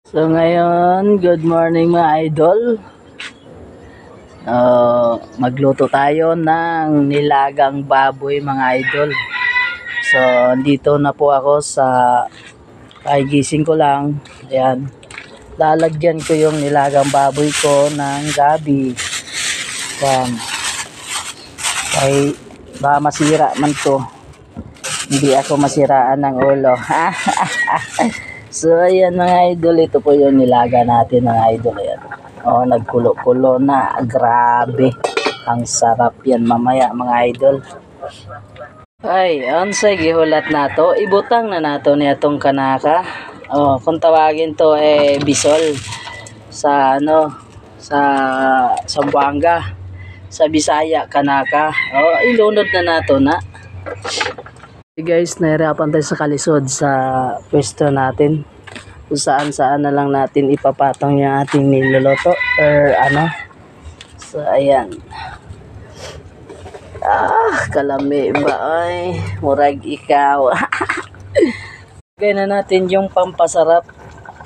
So ngayon, good morning mga idol. Magluto tayo ng nilagang baboy mga idol. So dito na po ako sa gising ko lang. Ayan. Lalagyan ko yung nilagang baboy ko ng gabi. Ayan. Ay baka masira man to. Hindi ako masiraan ng ulo. So ayan mga idol, ito po yung nilaga natin mga idol. Ayan. Nagkulo-kulo na. Grabe. Ang sarap yan mamaya mga idol. Ay, ansay gihulat nato. Ibutang na nato niya tong kanaka. Kung tawagin to bisol sa sa Zamboanga. Sa Bisaya kanaka. Ilunod na nato na. Guys, nahirapan tayo sa kalisod sa pwesto natin kung saan na lang natin ipapatong yung ating niluluto or so ayan, kalami ba ay murag ikaw. Lagay na natin yung pampasarap,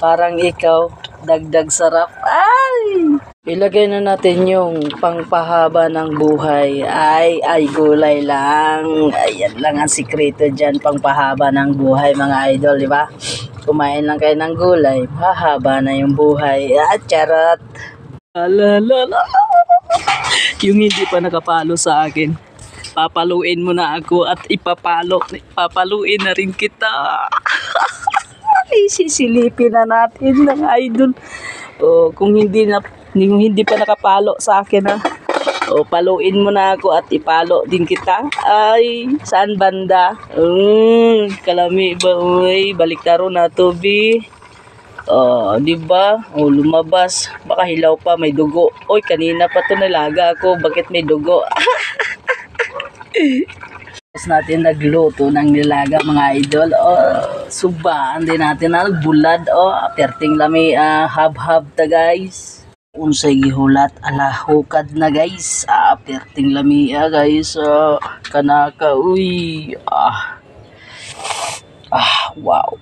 parang ikaw dagdag sarap. Ilagay na natin yung pangpahaba ng buhay. Ay gulay lang. Ayan lang ang sikreto dyan, pangpahaba ng buhay mga idol, di ba? Kumain lang kayo ng gulay, hahaba na yung buhay. Charot. Yung hindi pa nakapalo sa akin, papaluin mo na ako at papaluin na rin kita. Sisilipin na natin ng idol. Kung hindi pa nakapalo sa akin paluin mo na ako at ipalo din kita. Ay, saan banda? Kalami ba? Uy, baliktaro na to, bi. Di ba? Lumabas. Baka hilaw pa, may dugo. Oy, kanina pa to nalaga ako. Bakit may dugo? Tapos natin nagluto ng nilaga mga idol. Subaan din natin bulad. Perting lami hab-hab ta guys. Unsay gihulat ala hukad na guys. Perting lami guys. Kanaka uy. Wow.